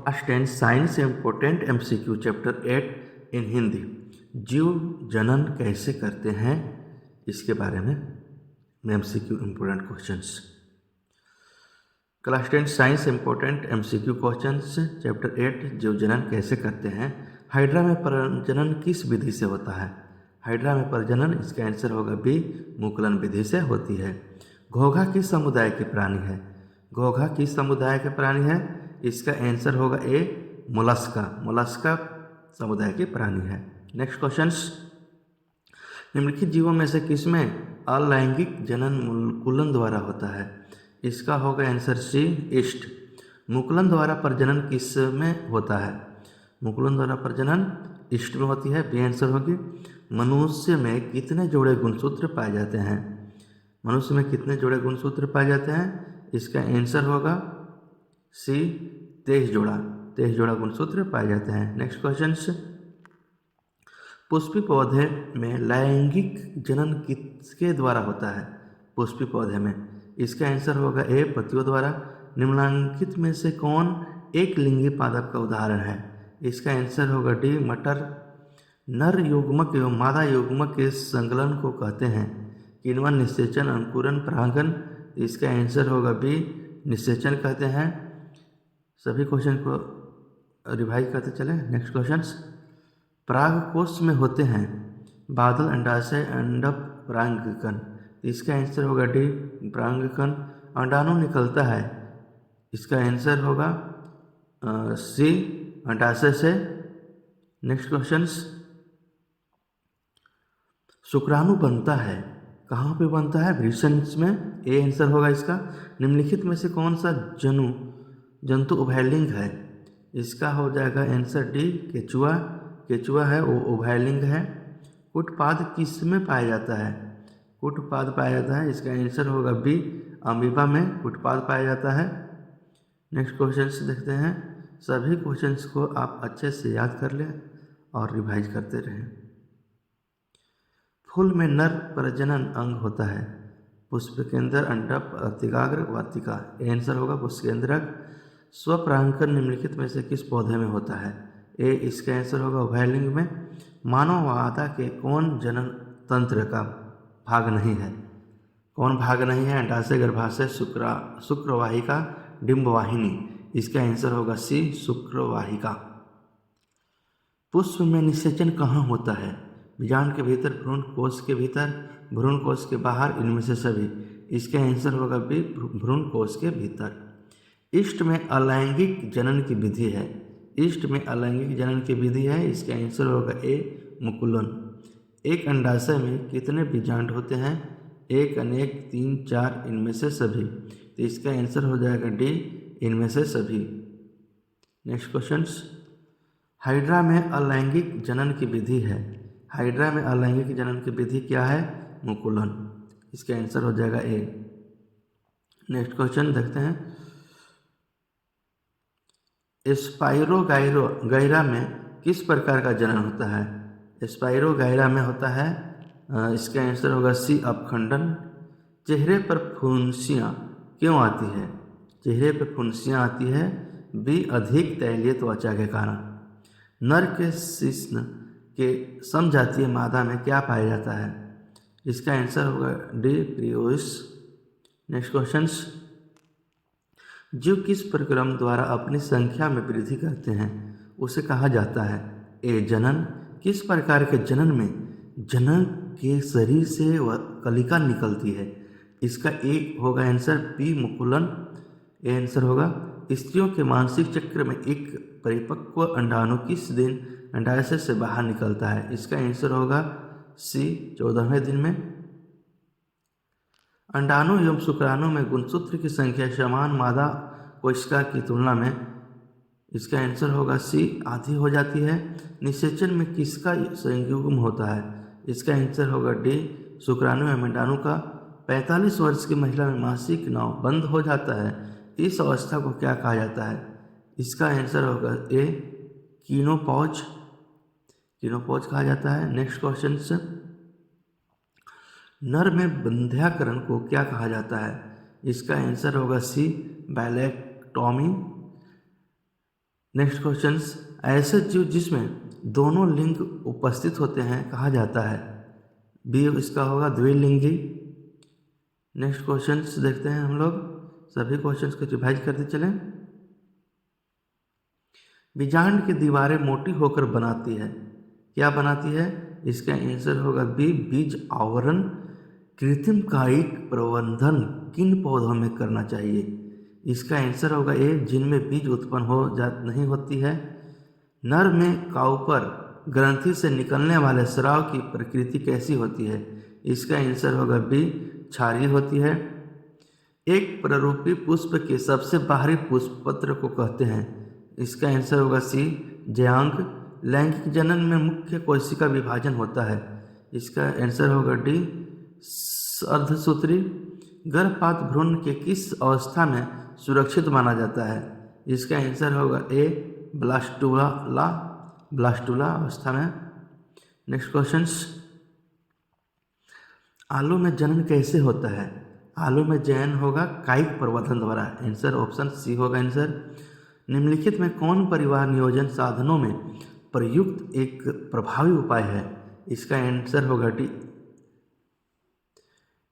Last and science important MCQ chapter 8 इन हिंदी। जीव जनन कैसे करते हैं, इसके बारे में MCQ important questions. Class 10 science important MCQ questions chapter 8 जीव जनन कैसे करते हैं। हाइड्रा में प्रजनन किस विधि से होता है? हाइड्रा में प्रजनन, इसका आंसर होगा बी, मुकुलन विधि से होती है। घोंघा किस समुदाय के प्राणी है? घोंघा किस समुदाय के प्राणी है? इसका आंसर होगा ए, मोलस्का। मोलस्का समुदाय के प्राणी है। नेक्स्ट क्वेश्चन, निम्नलिखित जीवों में से किसमें अलैंगिक जनन मुकुलन द्वारा होता है? इसका होगा आंसर सी, ईस्ट। मुकुलन द्वारा प्रजनन किस में होता है? मुकुलन द्वारा प्रजनन ईस्ट में होती है, बी आंसर होगी। मनुष्य में कितने जोड़े गुणसूत्र पाए जाते हैं? मनुष्य में कितने जोड़े गुणसूत्र पाए जाते हैं? इसका आंसर होगा सी, 23 जोड़ा। 23 जोड़ा गुणसूत्र पाए जाते हैं। नेक्स्ट क्वेश्चन, पुष्पी पौधे में लैंगिक जनन किसके द्वारा होता है? पुष्पी पौधे में, इसका आंसर होगा ए, पत्तियों द्वारा। निम्नलिखित में से कौन एक लिंगी पादप का उदाहरण है? इसका आंसर होगा डी, मटर। नर युग्मक एवं मादा युग्मक के संकलन को कहते हैं किण्वन, निषेचन, अंकुरन, परागन। इसका आंसर होगा बी, निषेचन कहते हैं। सभी क्वेश्चन को रिवाइज करते चले। नेक्स्ट क्वेश्चन, परागकोश में होते हैं बादल, अंडाशय, अंडक, परागकण। इसका आंसर होगा डी, परागकण। अंडाणु निकलता है, इसका आंसर होगा सी, अंडाशय से। नेक्स्ट क्वेश्चन, शुक्राणु बनता है कहाँ पे बनता है? वृषण में, ए आंसर होगा इसका। निम्नलिखित में से कौन सा जंतु उभयलिंग है? इसका हो जाएगा आंसर डी, केचुआ। केचुआ है वो उभयलिंग है। कुटपाद किस में पाया जाता है? कुटपाद पाया जाता है, इसका आंसर होगा बी, अमीबा में कुटपाद पाया जाता है। नेक्स्ट क्वेश्चन देखते हैं। सभी क्वेश्चंस को आप अच्छे से याद कर लें और रिवाइज करते रहें। फूल में नर प्रजनन अंग होता है पुष्पकेंद्र, अंडक, अर्तिकाग्र, वातिका। आंसर होगा पुष्पकेंद्रक। स्वपरागकण निम्नलिखित में से किस पौधे में होता है? ए, इसका आंसर होगा उभयलिंग में। मानव मादा के कौन जनन तंत्र का भाग नहीं है? कौन भाग नहीं है? अंडाशय, गर्भाशय, शुक्रवाहिका, डिंबवाहिनी। इसका आंसर होगा सी, शुक्रवाहिका। पुष्प में निषेचन कहाँ होता है? बीजांड के भीतर, भ्रूण कोश के भीतर, भ्रूण कोश के बाहर, इनमें से सभी। इसका आंसर होगा बी, भ्रूण कोश के भीतर। ईस्ट में अलैंगिक जनन की विधि है। ईस्ट में अलैंगिक जनन की विधि है, इसका आंसर होगा ए, मुकुलन। एक अंडाशय में कितने बीजांड होते हैं? एक, अनेक, 3, 4, इनमें से सभी। तो इसका आंसर हो जाएगा डी, इनमें से सभी। नेक्स्ट क्वेश्चन, हाइड्रा में अलैंगिक जनन की विधि है। हाइड्रा में अलैंगिक जनन की विधि क्या है? मुकुलन। इसका आंसर हो जाएगा ए। नेक्स्ट क्वेश्चन देखते हैं। स्पाइरोगाइरा में किस प्रकार का जनन होता है? स्पाइरोगाइरा में होता है, इसका आंसर होगा सी, अपखंडन। चेहरे पर फुंसियाँ क्यों आती है? चेहरे पर फुंसियाँ आती है, बी, अधिक तैलीय त्वचा के कारण। नर के शिश्न के समजातीय मादा में क्या पाया जाता है? इसका आंसर होगा डी, प्रियोस। नेक्स्ट क्वेश्चन, जीव किस प्रक्रम द्वारा अपनी संख्या में वृद्धि करते हैं, उसे कहा जाता है? ए, जनन। किस प्रकार के जनन में जनक के शरीर से कलिका निकलती है? इसका एक होगा आंसर बी, मुकुलन। ए आंसर होगा। स्त्रियों के मानसिक चक्र में एक परिपक्व अंडाणु किस दिन अंडाशय से बाहर निकलता है? इसका आंसर होगा सी, 14वें दिन में। अंडाणु एवं शुक्राणु में गुणसूत्र की संख्या समान मादा कोशिका की तुलना में, इसका आंसर होगा सी, आधी हो जाती है। निषेचन में किसका संयुग्म होता है? इसका आंसर होगा डी, शुक्राणु एवं अंडाणु का। 45 वर्ष की महिला में मासिक नाव बंद हो जाता है, इस अवस्था को क्या कहा जाता है? इसका आंसर होगा ए, कीनोपॉज। कीनोपॉज कहा जाता है। नेक्स्ट क्वेश्चन, नर में बंध्याकरण को क्या कहा जाता है? इसका आंसर होगा सी, बैलेक्टॉमी। नेक्स्ट क्वेश्चन, ऐसे जीव जिसमें दोनों लिंग उपस्थित होते हैं कहा जाता है। बी इसका होगा द्विलिंगी। नेक्स्ट क्वेश्चन देखते हैं हम लोग, सभी क्वेश्चंस को रिवाइज करते चलें। बीजांड की दीवारें मोटी होकर बनाती है, क्या बनाती है? इसका आंसर होगा बी बीज आवरण। कृत्रिम कायिक प्रबंधन किन पौधों में करना चाहिए? इसका आंसर होगा ए जिनमें बीज उत्पन्न हो जा नहीं होती है। नर में काउपर ग्रंथि से निकलने वाले स्राव की प्रकृति कैसी होती है? इसका आंसर होगा बी क्षारीय होती है। एक प्ररूपी पुष्प के सबसे बाहरी पुष्प पत्र को कहते हैं। इसका आंसर होगा सी जयांग। लैंगिक जनन में मुख्य कोशिका विभाजन होता है। इसका आंसर होगा डी अर्धसूत्री। गर्भपात भ्रूण के किस अवस्था में सुरक्षित माना जाता है? इसका आंसर होगा ए ब्लास्टुला अवस्था में। नेक्स्ट क्वेश्चन, आलू में जनन कैसे होता है? आलू में जनन होगा कायिक प्रवर्धन द्वारा। आंसर ऑप्शन सी होगा आंसर। निम्नलिखित में कौन परिवार नियोजन साधनों में प्रयुक्त एक प्रभावी उपाय है? इसका आंसर होगा डी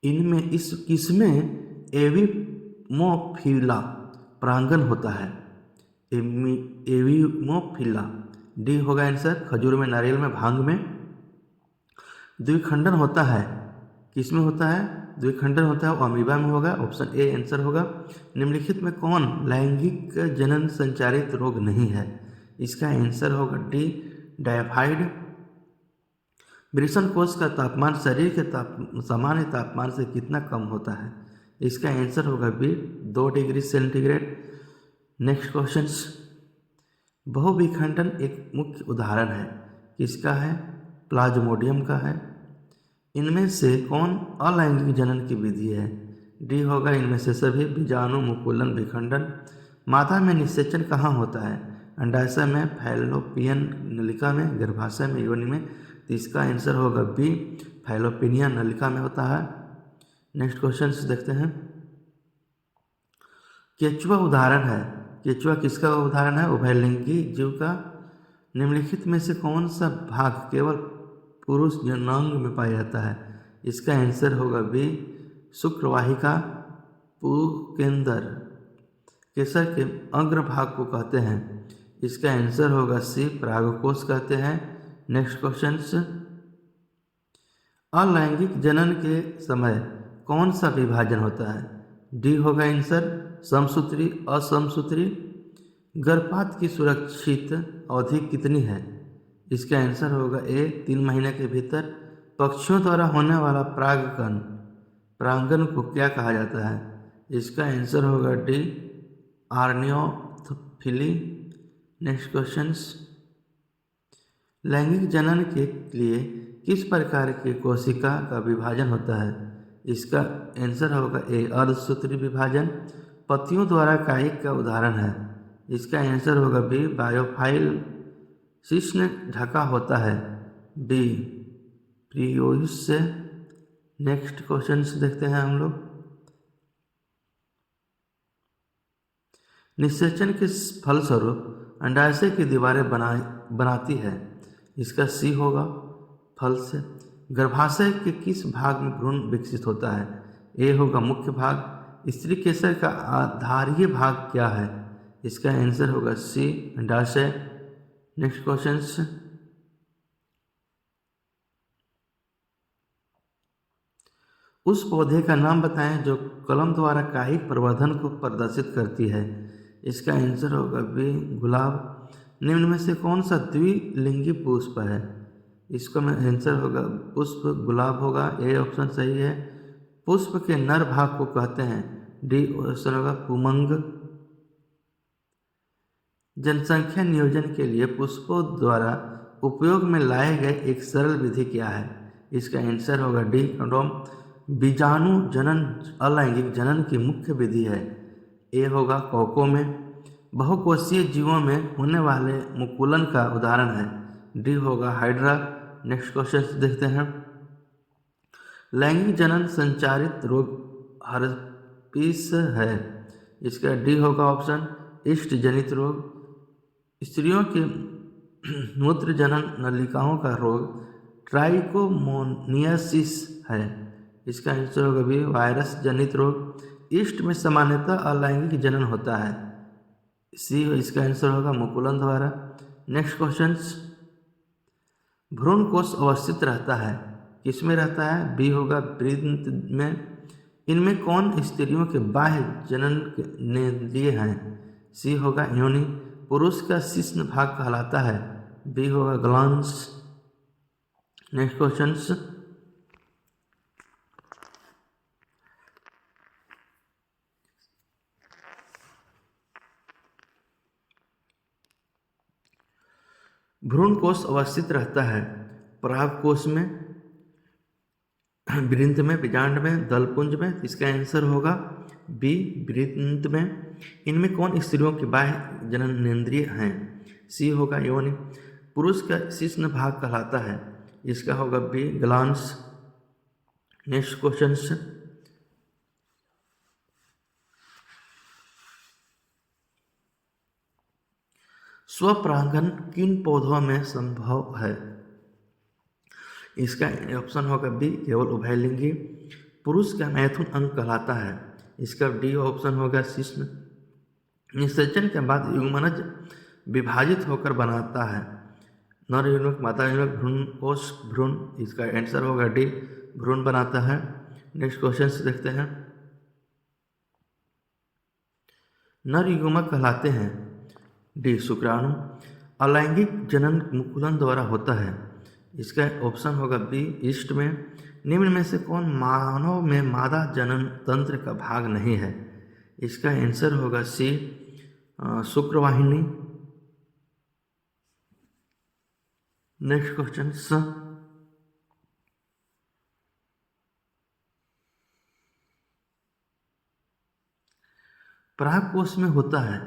इनमें किसमें एविमोफिला परागण होता है? एविमोफिला डी होगा आंसर। खजूर में, नारियल में, भांग में। द्विखंडन होता है, किसमें होता है? द्विखंडन होता है वो अमीबा में होगा। ऑप्शन ए आंसर होगा। निम्नलिखित में कौन लैंगिक जनन संचारित रोग नहीं है? इसका आंसर होगा डी टाइफाइड। वृषण कोश का तापमान शरीर के सामान्य तापमान से कितना कम होता है? इसका आंसर होगा B 2 degree centigrade. Next question, बहुविखंडन एक मुख्य उदाहरण है, किसका है? प्लाज्मोडियम का है। इनमें से कौन अलैंगिक जनन की विधि है? डी होगा इनमें से सभी। बीजाणु मुकुलन विखंडन। मादा में निषेचन कहाँ होता है? अंडाशय में, फैलोपियन नलिका में, गर्भाशय में, योनि में। तो इसका आंसर होगा बी फैलोपिनिया नलिका में होता है। नेक्स्ट क्वेश्चन देखते हैं, केचुआ उदाहरण है, केचुआ किसका उदाहरण है? उभयलिंगी जीव का। निम्नलिखित में से कौन सा भाग केवल पुरुष जनांग में पाया जाता है? इसका आंसर होगा बी शुक्रवाहिका पुकेंद्र। केसर के अग्रभाग को कहते हैं। इसका आंसर होगा सी परागकोश कहते हैं। नेक्स्ट क्वेश्चन, अलैंगिक जनन के समय कौन सा विभाजन होता है? डी होगा आंसर समसूत्री असमसूत्री। गर्भपात की सुरक्षित अवधि कितनी है? इसका आंसर होगा ए 3 महीने के भीतर। पक्षियों द्वारा होने वाला परागण को क्या कहा जाता है? इसका आंसर होगा डी आर्नियोथोफिली। नेक्स्ट क्वेश्चन, लैंगिक जनन के लिए किस प्रकार की कोशिका का विभाजन होता है? इसका आंसर होगा ए अर्धसूत्री विभाजन। पत्तियों द्वारा कायिक का उदाहरण है। इसका आंसर होगा बी बायोफाइल। शिश्न ढका होता है। डी प्रियोइस से। नेक्स्ट क्वेश्चन देखते हैं हम लोग, निषेचन के फलस्वरूप अंडाशय की दीवारें बनाती है। इसका सी होगा फल से। गर्भाशय के किस भाग में भ्रूण विकसित होता है? ए होगा मुख्य भाग। स्त्री केसर का आधारीय भाग क्या है? इसका आंसर होगा सी अंडाशय। नेक्स्ट क्वेश्चन, उस पौधे का नाम बताएं जो कलम द्वारा कायिक प्रवर्धन को प्रदर्शित करती है। इसका आंसर होगा बी गुलाब। निम्न में से कौन सा द्विलिंगी पुष्प है? इसका में आंसर होगा पुष्प गुलाब होगा। ए ऑप्शन सही है। पुष्प के नर भाग को कहते हैं। डी ऑप्शन होगा पुमंग। जनसंख्या नियोजन के लिए पुष्पों द्वारा उपयोग में लाए गए एक सरल विधि क्या है? इसका आंसर होगा डी कंडोम। बीजाणु जनन अलैंगिक जनन की मुख्य विधि है। ए होगा कोको में। बहुकोषीय जीवों में होने वाले मुकुलन का उदाहरण है। डी होगा हाइड्रा। नेक्स्ट क्वेश्चन देखते हैं, लैंगिक जनन संचारित रोग हर्पीस है। इसका डी होगा ऑप्शन ईस्ट जनित रोग। स्त्रियों के मूत्र जनन नलिकाओं का रोग ट्राइकोमोनियासिस है। इसका आंसर होगा भी वायरस जनित रोग। ईस्ट में सामान्यतः अलैंगिक जनन होता है। सी इसका आंसर होगा मुकुलन द्वारा। नेक्स्ट क्वेश्चन, भ्रूण कोश अवस्थित रहता है, किसमें रहता है? बी होगा वृंत में। इनमें कौन स्त्रियों के बाह्य जनन ने लिए हैं? सी होगा योनि। पुरुष का शिश्न भाग कहलाता है। बी होगा ग्लांस। नेक्स्ट क्वेश्चन, भ्रूण कोश अवस्थित रहता है पराग कोश में, वृंत में, बीजांड में, दलपुंज में। इसका आंसर होगा बी वृंत में। इनमें कौन स्त्रियों के बाह्य जननेंद्रिय हैं? सी होगा योनि। पुरुष का शिश्न भाग कहलाता है। इसका होगा बी ग्लांस। नेक्स्ट क्वेश्चन, स्वपरागन किन पौधों में संभव है? इसका ऑप्शन होगा बी केवल उभयलिंगी। पुरुष का मैथुन अंग कहलाता है। इसका डी ऑप्शन होगा शिश्न। निषेचन के बाद युग्मनज विभाजित होकर बनाता है नर युग्मक, मादा युग्मक, भ्रूण कोश, भ्रूण। इसका आंसर होगा डी भ्रूण बनाता है। नेक्स्ट क्वेश्चन से देखते हैं, नर युग्मक कहलाते हैं। डी शुक्राणु। अलैंगिक जनन मुकुलन द्वारा होता है। इसका ऑप्शन होगा बी ईस्ट में। निम्न में से कौन मानव में मादा जनन तंत्र का भाग नहीं है? इसका आंसर होगा सी शुक्रवाहिनी। नेक्स्ट क्वेश्चन, परागकोश में होता है,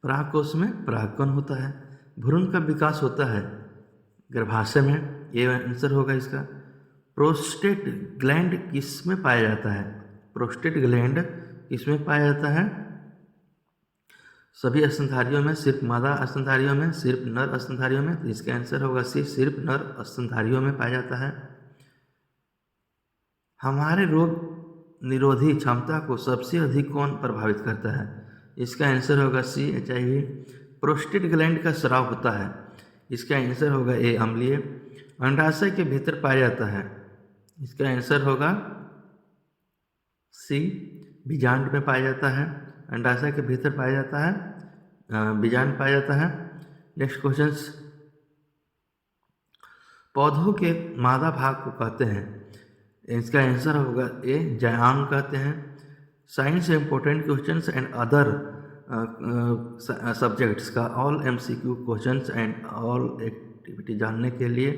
परागकोश में परागकण होता है। भ्रूण का विकास होता है गर्भाशय में। ये आंसर होगा इसका। प्रोस्टेट ग्लैंड किस में पाया जाता है? प्रोस्टेट ग्लैंड किस में पाया जाता है? सभी स्तनधारियों में, सिर्फ मादा स्तनधारियों में, सिर्फ नर स्तनधारियों में। तो इसका आंसर होगा सी सिर्फ नर स्तनधारियों में पाया जाता है। हमारे रोग निरोधी क्षमता को सबसे अधिक कौन प्रभावित करता है? इसका आंसर होगा सी HIV। प्रोस्टेट ग्लैंड का स्राव होता है। इसका आंसर होगा ए अम्लीय। अंडाशय के भीतर पाया जाता है। इसका आंसर होगा सी बीजांड में पाया जाता है। अंडाशय के भीतर पाया जाता है, बीजांड पाया जाता है। नेक्स्ट क्वेश्चन, पौधों के मादा भाग को कहते हैं। इसका आंसर होगा ए जायांग कहते हैं। Science important questions and other subjects का all MCQ questions and all activity जानने के लिए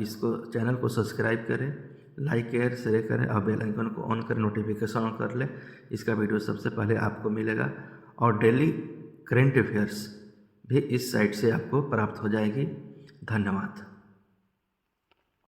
इसको चैनल को सब्सक्राइब करें, लाइक करें, शेयर करें और बेल आइकन को ऑन करें, नोटिफिकेशन ऑन कर लें। इसका वीडियो सबसे पहले आपको मिलेगा और डेली करेंट अफेयर्स भी इस साइट से आपको प्राप्त हो जाएगी। धन्यवाद।